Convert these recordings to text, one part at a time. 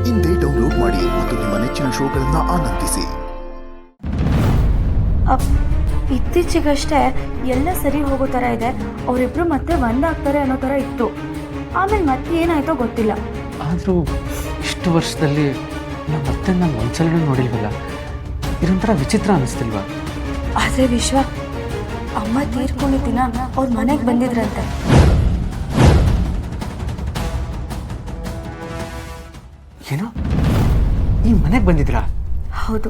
ಇಂದೇ ಡೌನ್ಲೋಡ್ ಮಾಡಿ ಮತ್ತು ನಿಮ್ಮ ನೆಚ್ಚಿನ ಶೋಗಳನ್ನು ಆನಂದಿಸಿ. ಇತ್ತೀಚೆಗಷ್ಟೇ ಎಲ್ಲ ಸರಿ ಹೋಗೋ ಥರ ಇದೆ, ಅವರಿಬ್ರು ಮತ್ತೆ ಒಂದಾಗ್ತಾರೆ ಅನ್ನೋ ಥರ ಇತ್ತು. ಆಮೇಲೆ ಮತ್ತೆ ಏನಾಯ್ತೋ ಗೊತ್ತಿಲ್ಲ. ಆದರೂ ಇಷ್ಟು ವರ್ಷದಲ್ಲಿ ಮತ್ತೆ ನಾನು ಒಂದ್ಸಲ ನೋಡಿಲ್ವಲ್ಲ, ಇದೊಂಥರ ವಿಚಿತ್ರ ಅನ್ನಿಸ್ತಿಲ್ವಾ? ಆದರೆ ವಿಶ್ವ, ಅಮ್ಮ ತೀರ್ಕೊಂಡಿದ್ದ ದಿನ ಅವ್ರ ಮನೆಗೆ ಬಂದಿದ್ರಂತೆ. ಏನೋ ಈ ಮನೆಗೆ ಬಂದಿದ್ರಾ? ಹೌದು,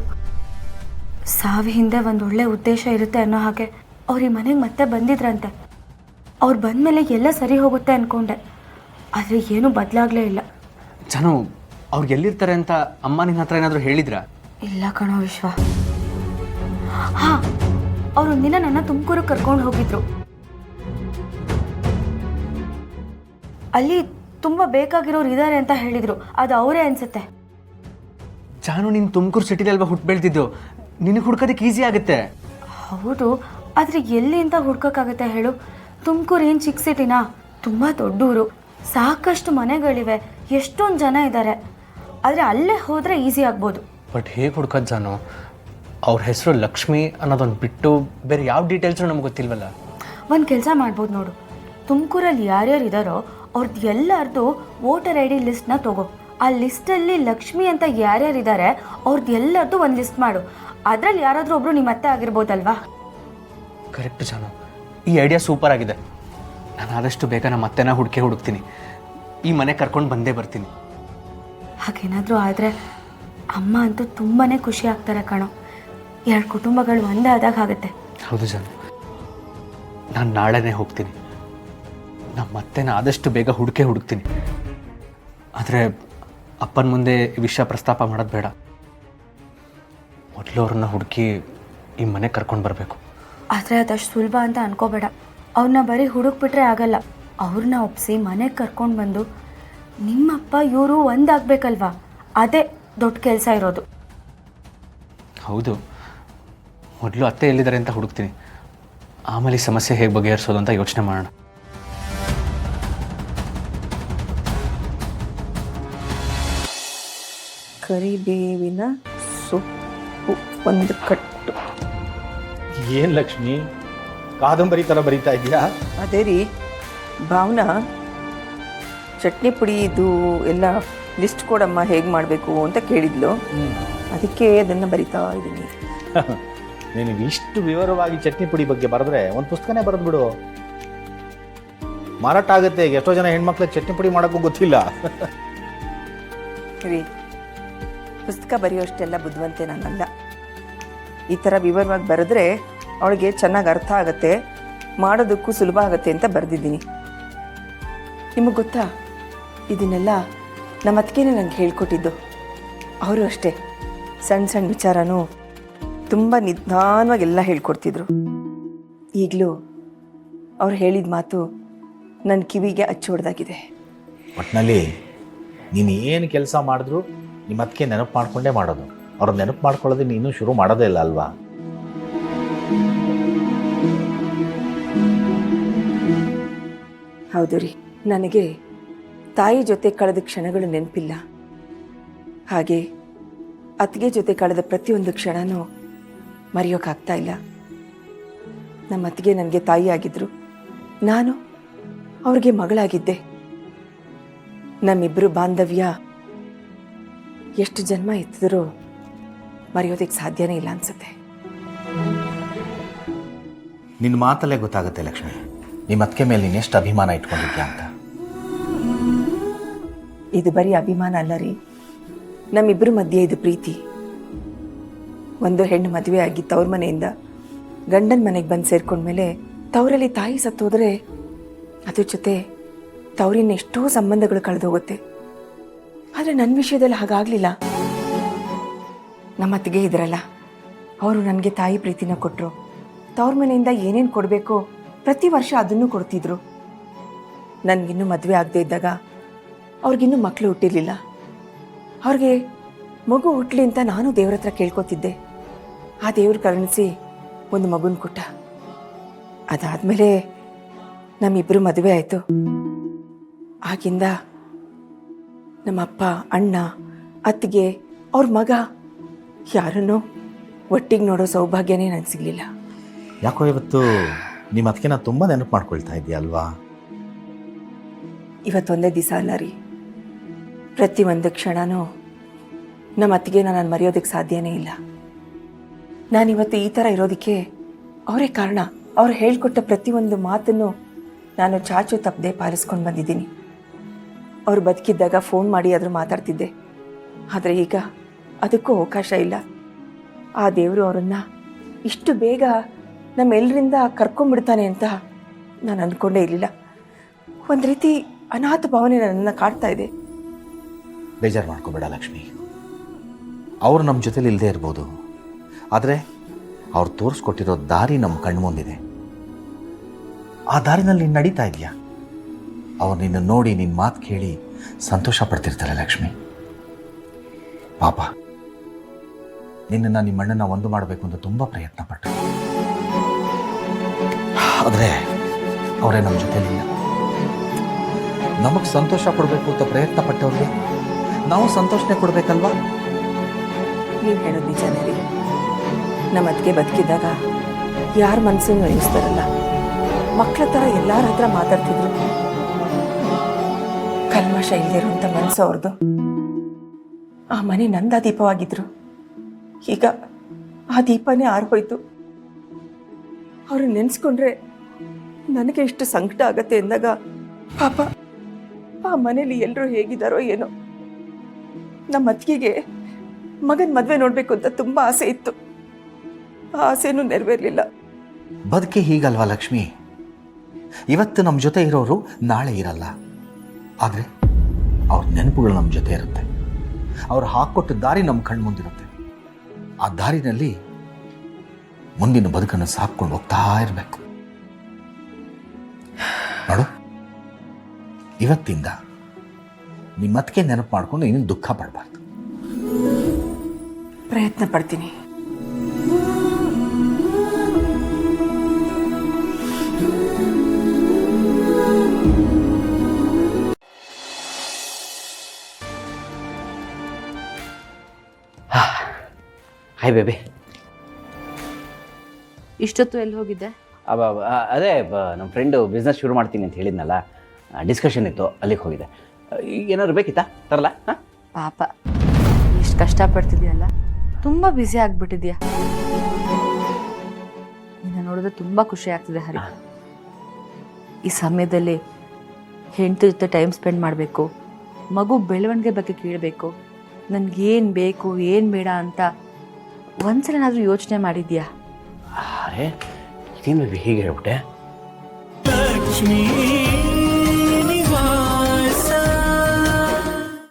ಸಾವಿ ಹಿಂದೆ ಒಂದು ಒಳ್ಳೆ ಉದ್ದೇಶ ಇರುತ್ತೆ ಅನ್ನೋ ಹಾಗೆ ಅವ್ರ ಈ ಮನೆಗೆ ಮತ್ತೆ ಬಂದಿದ್ರಂತೆ. ಅವ್ರು ಬಂದಮೇಲೆ ಎಲ್ಲ ಸರಿ ಹೋಗುತ್ತೆ ಅಂದ್ಕೊಂಡೆ, ಆದರೆ ಏನೂ ಬದಲಾಗಲೇ ಇಲ್ಲ. ಜಾನು, ಅವ್ರು ಎಲ್ಲಿರ್ತಾರೆ ಅಂತ ಅಮ್ಮ ನಿನ್ನ ಹತ್ರ ಏನಾದರೂ ಹೇಳಿದ್ರಾ? ಇಲ್ಲ ಕಣೋ ವಿಶ್ವ. ಹಾಂ, ಅವರೊಂದಿನ ನನ್ನ ತುಮಕೂರಿಗೆ ಕರ್ಕೊಂಡು ಹೋಗಿದ್ರು. ಅಲ್ಲಿ ತುಂಬ ಬೇಕಾಗಿರೋರು ಇದ್ದಾರೆ ಅಂತ ಹೇಳಿದರು. ಅದು ಅವರೇ ಅನಿಸುತ್ತೆ. ಜಾನು, ನೀನು ತುಮಕೂರು ಸಿಟಿಲಿ ಅಲ್ವಾ ಹುಟ್ಟು ಬೆಳೆದಿದ್ದು, ನಿನಗೆ ಹುಡ್ಕೋದಕ್ಕೆ ಈಸಿ ಆಗುತ್ತೆ. ಹೌದು, ಆದರೆ ಎಲ್ಲಿ ಅಂತ ಹುಡ್ಕೋಕ್ಕಾಗುತ್ತೆ ಹೇಳು? ತುಮಕೂರು ಏನು ಚಿಕ್ಕ ಸಿಟಿನಾ? ತುಂಬ ದೊಡ್ಡೂರು, ಸಾಕಷ್ಟು ಮನೆಗಳಿವೆ, ಎಷ್ಟೊಂದು ಜನ ಇದ್ದಾರೆ. ಆದರೆ ಅಲ್ಲೇ ಹೋದರೆ ಈಸಿ ಆಗ್ಬೋದು. ಬಟ್ ಹೇಗೆ ಹುಡ್ಕೋದು ಜಾನು? ಅವ್ರ ಹೆಸರು ಲಕ್ಷ್ಮಿ ಅನ್ನೋದೊಂದು ಬಿಟ್ಟು ಬೇರೆ ಯಾವ ಡೀಟೇಲ್ಸು ನಮ್ಗೆ ಗೊತ್ತಿಲ್ವಲ್ಲ. ಒಂದು ಕೆಲಸ ಮಾಡ್ಬೋದು ನೋಡು, ತುಮಕೂರಲ್ಲಿ ಯಾರ್ಯಾರು ಇದ್ದಾರೋ ಅವ್ರದ್ದು ಎಲ್ಲರದ್ದು ವೋಟರ್ ಐ ಡಿ ಲಿಸ್ಟ್ನ ತಗೋ. ಆ ಲಿಸ್ಟಲ್ಲಿ ಲಕ್ಷ್ಮಿ ಅಂತ ಯಾರ್ಯಾರಿದ್ದಾರೆ ಅವ್ರದ್ದು ಎಲ್ಲರದ್ದು ಒಂದು ಲಿಸ್ಟ್ ಮಾಡು. ಅದರಲ್ಲಿ ಯಾರಾದರೂ ಒಬ್ಬರು ನಿಮ್ಮ ಅತ್ತೆ ಆಗಿರ್ಬೋದಲ್ವಾ? ಕರೆಕ್ಟ್ ಜಾನು, ಈ ಐಡಿಯಾ ಸೂಪರ್ ಆಗಿದೆ. ನಾನು ಆದಷ್ಟು ಬೇಗ ನಮ್ಮ ಅತ್ತೆನ ಹುಡುಕ್ತೀನಿ. ಈ ಮನೆ ಕರ್ಕೊಂಡು ಬಂದೇ ಬರ್ತೀನಿ. ಹಾಗೇನಾದರೂ ಆದರೆ ಅಮ್ಮ ಅಂತೂ ತುಂಬಾ ಖುಷಿ ಆಗ್ತಾರೆ ಕಣೋ. ಎರಡು ಕುಟುಂಬಗಳು ಒಂದೇ ಆದಾಗ ಆಗುತ್ತೆ. ಹೌದು ಜಾನು, ನಾನು ನಾಳೆನೇ ಹೋಗ್ತೀನಿ. ನಮ್ಮ ಅತ್ತೆನ ಆದಷ್ಟು ಬೇಗ ಹುಡುಕ್ತೀನಿ. ಆದರೆ ಅಪ್ಪನ ಮುಂದೆ ಈ ವಿಷಯ ಪ್ರಸ್ತಾಪ ಮಾಡೋದು ಬೇಡ. ಮೊದಲು ಅವ್ರನ್ನ ಹುಡುಕಿ ಈ ಮನೆಗೆ ಕರ್ಕೊಂಡು ಬರಬೇಕು. ಆದರೆ ಅದಷ್ಟು ಸುಲಭ ಅಂತ ಅನ್ಕೋಬೇಡ. ಅವ್ರನ್ನ ಬರೀ ಹುಡುಕ್ಬಿಟ್ರೆ ಆಗಲ್ಲ. ಅವ್ರನ್ನ ಒಪ್ಪಿಸಿ ಮನೆಗೆ ಕರ್ಕೊಂಡು ಬಂದು ನಿಮ್ಮಪ್ಪ ಇವರು ಒಂದಾಗಬೇಕಲ್ವಾ? ಅದೇ ದೊಡ್ಡ ಕೆಲಸ ಇರೋದು. ಹೌದು, ಮೊದಲು ಅತ್ತೆ ಎಲ್ಲಿದ್ದಾರೆ ಅಂತ ಹುಡುಕ್ತೀನಿ. ಆಮೇಲೆ ಈ ಸಮಸ್ಯೆ ಹೇಗೆ ಬಗೆಹರಿಸೋದು ಅಂತ ಯೋಚನೆ ಮಾಡೋಣ. ಕರಿಬೇವಿನ ಸೊಪ್ಪು ಒಂದು ಕಟ್ಟು. ಏನು ಲಕ್ಷ್ಮಿ, ಕಾದಂಬರಿ ಥರ ಬರೀತಾ ಇದೆಯಾ? ಅದೇ ರೀ, ಭಾವನಾ ಚಟ್ನಿ ಪುಡಿ ಇದು ಎಲ್ಲ ಲಿಸ್ಟ್ ಕೊಡಮ್ಮ ಹೇಗೆ ಮಾಡಬೇಕು ಅಂತ ಕೇಳಿದ್ಲು. ಅದಕ್ಕೆ ಅದನ್ನು ಬರಿತಾ ಇದ್ದೀನಿ. ನಿನಗೆ ಇಷ್ಟು ವಿವರವಾಗಿ ಚಟ್ನಿ ಪುಡಿ ಬಗ್ಗೆ ಬರೆದ್ರೆ ಒಂದು ಪುಸ್ತಕನೇ ಬರೆದ್ಬಿಡು. ಮಾರಾಟ ಆಗುತ್ತೆ. ಎಷ್ಟೋ ಜನ ಹೆಣ್ಮಕ್ಳಿಗೆ ಚಟ್ನಿ ಪುಡಿ ಮಾಡೋಕ್ಕೂ ಗೊತ್ತಿಲ್ಲ. ರೀ, ಪುಸ್ತಕ ಬರೆಯೋಷ್ಟೆಲ್ಲ ಬುದ್ಧಿವಂತೆ ನಾನಲ್ಲ. ಈ ಥರ ವಿವರವಾಗಿ ಬರೆದ್ರೆ ಅವಳಿಗೆ ಚೆನ್ನಾಗಿ ಅರ್ಥ ಆಗುತ್ತೆ, ಮಾಡೋದಕ್ಕೂ ಸುಲಭ ಆಗುತ್ತೆ ಅಂತ ಬರೆದಿದ್ದೀನಿ. ನಿಮಗೆ ಗೊತ್ತಾ, ಇದನ್ನೆಲ್ಲ ನಮ್ಮ ಅತ್ತಿಗೆನೇ ನನಗೆ ಹೇಳ್ಕೊಟ್ಟಿದ್ದು. ಅವರು ಅಷ್ಟೇ ಸಣ್ಣ ಸಣ್ಣ ವಿಚಾರನೂ ತುಂಬ ನಿಧಾನವಾಗಿ ಎಲ್ಲ ಹೇಳ್ಕೊಡ್ತಿದ್ರು. ಈಗಲೂ ಅವ್ರು ಹೇಳಿದ ಮಾತು ನನ್ನ ಕಿವಿಗೆ ಅಚ್ಚು ಹೊಡೆದಾಗಿದೆ. ಒಟ್ಟಿನಲ್ಲಿ ನೀನು ಏನು ಕೆಲಸ ಮಾಡಿದ್ರು ನಿಮ್ಮ ಅದಕ್ಕೆ ನೆನಪು ಮಾಡ್ಕೊಂಡೇ ಮಾಡೋದು. ಅವ್ರ ನೆನಪು ಮಾಡ್ಕೊಳ್ಳೋದು ನೀನು ಶುರು ಮಾಡೋದೇ ಇಲ್ಲ ಅಲ್ವಾ? ಹೌದು ರೀ, ನನಗೆ ತಾಯಿ ಜೊತೆ ಕಳೆದ ಕ್ಷಣಗಳು ನೆನಪಿಲ್ಲ. ಹಾಗೆ ಅತ್ತಿಗೆ ಜೊತೆ ಕಳೆದ ಪ್ರತಿಯೊಂದು ಕ್ಷಣನೂ ಮರೆಯೋಕ್ಕಾಗ್ತಾ ಇಲ್ಲ. ನಮ್ಮ ಅತ್ತಿಗೆ ನನಗೆ ತಾಯಿ ಆಗಿದ್ರು, ನಾನು ಅವ್ರಿಗೆ ಮಗಳಾಗಿದ್ದೆ. ನಮ್ಮಿಬ್ಬರು ಬಾಂಧವ್ಯ ಎಷ್ಟು ಜನ್ಮ ಎತ್ತಿದ್ರೂ ಮರೆಯೋದಕ್ಕೆ ಸಾಧ್ಯನೇ ಇಲ್ಲ ಅನ್ಸುತ್ತೆ. ನಿನ್ನ ಮಾತಲ್ಲೇ ಗೊತ್ತಾಗುತ್ತೆ ಲಕ್ಷ್ಮಿ, ನಿಮ್ಮ ಅದಕ್ಕೆ ಮೇಲೆ ನೀನು ಎಷ್ಟು ಅಭಿಮಾನ ಇಟ್ಕೊಂಡಿದ್ಯಾ ಅಂತ. ಇದು ಬರೀ ಅಭಿಮಾನ ಅಲ್ಲ ರೀ, ನಮ್ಮಿಬ್ಬರ ಮಧ್ಯೆ ಇದು ಪ್ರೀತಿ. ಒಂದು ಹೆಣ್ಣು ಮದುವೆ ಆಗಿ ತವ್ರ ಮನೆಯಿಂದ ಗಂಡನ ಮನೆಗೆ ಬಂದು ಸೇರ್ಕೊಂಡ್ಮೇಲೆ ತವರಲ್ಲಿ ತಾಯಿ ಸತ್ತೋದ್ರೆ ಅದ್ರ ಜೊತೆ ತವರಿನ ಎಷ್ಟೋ ಸಂಬಂಧಗಳು ಕಳೆದೋಗುತ್ತೆ. ಆದರೆ ನನ್ನ ವಿಷಯದಲ್ಲಿ ಹಾಗಾಗಲಿಲ್ಲ. ನಮ್ಮ ಅತ್ತಿಗೆ ಇದ್ರಲ್ಲ, ಅವರು ನನಗೆ ತಾಯಿ ಪ್ರೀತಿನ ಕೊಟ್ಟರು. ತವ್ರ ಮನೆಯಿಂದ ಏನೇನು ಕೊಡಬೇಕೋ ಪ್ರತಿ ವರ್ಷ ಅದನ್ನು ಕೊಡ್ತಿದ್ರು. ನನಗಿನ್ನೂ ಮದುವೆ ಆಗದೆ ಇದ್ದಾಗ ಅವ್ರಿಗಿನ್ನೂ ಮಕ್ಕಳು ಹುಟ್ಟಿರಲಿಲ್ಲ. ಅವ್ರಿಗೆ ಮಗು ಹುಟ್ಟಲಿ ಅಂತ ನಾನು ದೇವ್ರ ಹತ್ರ ಕೇಳ್ಕೊತಿದ್ದೆ. ಆ ದೇವ್ರು ಕರುಣಿಸಿ ಒಂದು ಮಗುನ ಕೊಟ್ಟ. ಅದಾದಮೇಲೆ ನಮ್ಮಿಬ್ಬರು ಮದುವೆ ಆಯಿತು. ಆಗಿಂದ ನಮ್ಮಪ್ಪ, ಅಣ್ಣ, ಅತ್ತಿಗೆ ಅವ್ರ ಮಗ ಯಾರನ್ನೋ ಒಟ್ಟಿಗೆ ನೋಡೋ ಸೌಭಾಗ್ಯನೇ ನನಗೆ ಸಿಗಲಿಲ್ಲ. ಯಾಕೋ ಇವತ್ತು ನಿಮ್ಮ ಅದಕ್ಕೆ ನಾನು ತುಂಬ ನೆನಪು ಮಾಡ್ಕೊಳ್ತಾ ಇದೆಯಾ ಅಲ್ವಾ? ಇವತ್ತೊಂದೇ ದಿವಸ ಅಲ್ಲ ರೀ, ಪ್ರತಿಯೊಂದು ಕ್ಷಣನೂ ನಮ್ಮ ಅತ್ತಿಗೆ ನಾನು ಮರೆಯೋದಕ್ಕೆ ಸಾಧ್ಯನೇ ಇಲ್ಲ. ನಾನಿವತ್ತು ಈ ಥರ ಇರೋದಕ್ಕೆ ಅವರೇ ಕಾರಣ. ಅವ್ರು ಹೇಳ್ಕೊಟ್ಟ ಪ್ರತಿಯೊಂದು ಮಾತನ್ನು ನಾನು ಚಾಚು ತಪ್ಪದೆ ಪಾಲಿಸ್ಕೊಂಡು ಬಂದಿದ್ದೀನಿ. ಅವ್ರು ಬದುಕಿದ್ದಾಗ ಫೋನ್ ಮಾಡಿ ಆದರೂ ಮಾತಾಡ್ತಿದ್ದೆ. ಆದರೆ ಈಗ ಅದಕ್ಕೂ ಅವಕಾಶ ಇಲ್ಲ. ಆ ದೇವರು ಅವರನ್ನು ಇಷ್ಟು ಬೇಗ ನಮ್ಮೆಲ್ಲರಿಂದ ಕರ್ಕೊಂಡ್ಬಿಡ್ತಾನೆ ಅಂತ ನಾನು ಅಂದ್ಕೊಂಡೇ ಇರಲಿಲ್ಲ. ಒಂದು ರೀತಿ ಅನಾಥ ಭಾವನೆ ನನ್ನನ್ನು ಕಾಡ್ತಾ ಇದೆ. ಬೇಜಾರು ಮಾಡ್ಕೋಬೇಡ ಲಕ್ಷ್ಮಿ. ಅವ್ರು ನಮ್ಮ ಜೊತೆಲಿ ಇಲ್ಲದೆ ಇರ್ಬೋದು, ಆದರೆ ಅವ್ರು ತೋರಿಸ್ಕೊಟ್ಟಿರೋ ದಾರಿ ನಮ್ಮ ಕಣ್ಣು ಮುಂದಿದೆ. ಆ ದಾರಿನಲ್ಲಿ ನೀನು ನಡೀತಾ ಇದೆಯಾ? ಅವ್ರು ನಿನ್ನ ನೋಡಿ ನಿನ್ನ ಮಾತು ಕೇಳಿ ಸಂತೋಷ ಪಡ್ತಿರ್ತಾರೆ ಲಕ್ಷ್ಮಿ. ಪಾಪ ನಿನ್ನನ್ನು ನಿಮ್ಮ ಅಣ್ಣನ ಒಂದು ಮಾಡಬೇಕು ಅಂತ ತುಂಬ ಪ್ರಯತ್ನ ಪಟ್ಟರು. ಆದರೆ ಅವರೇ ನಮ್ಮ ಜೊತೆಲಿಲ್ಲ. ನಮಗೆ ಸಂತೋಷ ಕೊಡಬೇಕು ಅಂತ ಪ್ರಯತ್ನ ಪಟ್ಟವ್ರಿಗೆ ನಾವು ಸಂತೋಷನೇ ಕೊಡಬೇಕಲ್ವಾ? ನೀವು ಹೇಳೋದು ನಿಜನೇ ರೀ. ನಮ್ಮ ಅದಕ್ಕೆ ಬದುಕಿದ್ದಾಗ ಯಾರ ಮನಸ್ಸನ್ನು ನೋಯಿಸ್ತಾರಲ್ಲ, ಮಕ್ಕಳ ಥರ ಎಲ್ಲರ ಹತ್ರ ಮಾತಾಡ್ತಿದ್ರು. ಕಲ್ಮಶ ಇಲ್ದಿರುವಂಥ ಮನಸ್ಸು ಅವ್ರದ್ದು. ಆ ಮನೆ ನಂದ ದೀಪವಾಗಿದ್ರು. ಈಗ ಆ ದೀಪನೇ ಆರ್ಹೋಯ್ತು. ಅವ್ರನ್ನ ನೆನೆಸ್ಕೊಂಡ್ರೆ ನನಗೆ ಎಷ್ಟು ಸಂಕಟ ಆಗತ್ತೆ ಎಂದಾಗ ಪಾಪ ಆ ಮನೇಲಿ ಎಲ್ಲರೂ ಹೇಗಿದ್ದಾರೋ ಏನೋ. ನಮ್ಮ ಅತ್ತಿಗೆಗೆ ಮಗನ ಮದುವೆ ನೋಡಬೇಕು ಅಂತ ತುಂಬ ಆಸೆ ಇತ್ತು. ಆ ಆಸೆನೂ ನೆರವೇರಲಿಲ್ಲ. ಬದುಕೆ ಹೀಗಲ್ವಾ ಲಕ್ಷ್ಮಿ? ಇವತ್ತು ನಮ್ಮ ಜೊತೆ ಇರೋರು ನಾಳೆ ಇರಲ್ಲ. ಆದರೆ ಅವ್ರ ನೆನಪುಗಳು ನಮ್ಮ ಜೊತೆ ಇರುತ್ತೆ. ಅವ್ರು ಹಾಕ್ಕೊಟ್ಟ ದಾರಿ ನಮ್ಮ ಕಣ್ಣು ಮುಂದಿರುತ್ತೆ. ಆ ದಾರಿನಲ್ಲಿ ಮುಂದಿನ ಬದುಕನ್ನು ಸಾಕ್ಕೊಂಡು ಹೋಗ್ತಾ ಇರಬೇಕು. ನೋಡು, ಇವತ್ತಿಂದ ನಿಮ್ಮತ್ತಿಗೆ ನೆನಪು ಮಾಡ್ಕೊಂಡು ಇನ್ನೂ ದುಃಖ ಪಡಬಾರ್ದು. ಪ್ರಯತ್ನ ಪಡ್ತೀನಿ. Hi baby. ಇಷ್ಟೊತ್ತು ಎಲ್ಲಿ ಹೋಗಿದ್ದೆ? ಅದೇ ನಮ್ಮ ಫ್ರೆಂಡು ಬಿಸ್ನೆಸ್ ಶುರು ಮಾಡ್ತೀನಿ ಅಂತ ಹೇಳಿದ್ನಲ್ಲ, ಡಿಸ್ಕಷನ್ ಇತ್ತು, ಅಲ್ಲಿಗೆ ಹೋಗಿದ್ದೆ. ಏನಾದ್ರು ಬೇಕಿತ್ತಾ? ತರಲ್ಲ? ಹಾಂ, ಪಾಪ ಎಷ್ಟು ಕಷ್ಟಪಡ್ತಿದ್ಯಲ್ಲ, ತುಂಬ ಬ್ಯುಸಿ ಆಗಿಬಿಟ್ಟಿದ್ಯಾ. ನಿನ್ನ ನೋಡಿದ್ರೆ ತುಂಬ ಖುಷಿ ಆಗ್ತಿದೆ ಹರಿ. ಈ ಸಮಯದಲ್ಲಿ ಹೆಂಡತಿ ಜೊತೆ ಟೈಮ್ ಸ್ಪೆಂಡ್ ಮಾಡಬೇಕು, ಮಗು ಬೆಳವಣಿಗೆ ಬಗ್ಗೆ ಕೇಳಬೇಕು, ನನಗೇನು ಬೇಕು ಏನು ಬೇಡ ಅಂತ ಒಂದ್ಸಲನಾದರೂ ಯೋಚನೆ ಮಾಡಿದ್ಯಾ? ಅರೆ ಇದೇನು ಬೇಬಿ ಹೀಗೆ ಹೇಳ್ಬಿಟ್ಟೆ? ಲಕ್ಷ್ಮೀ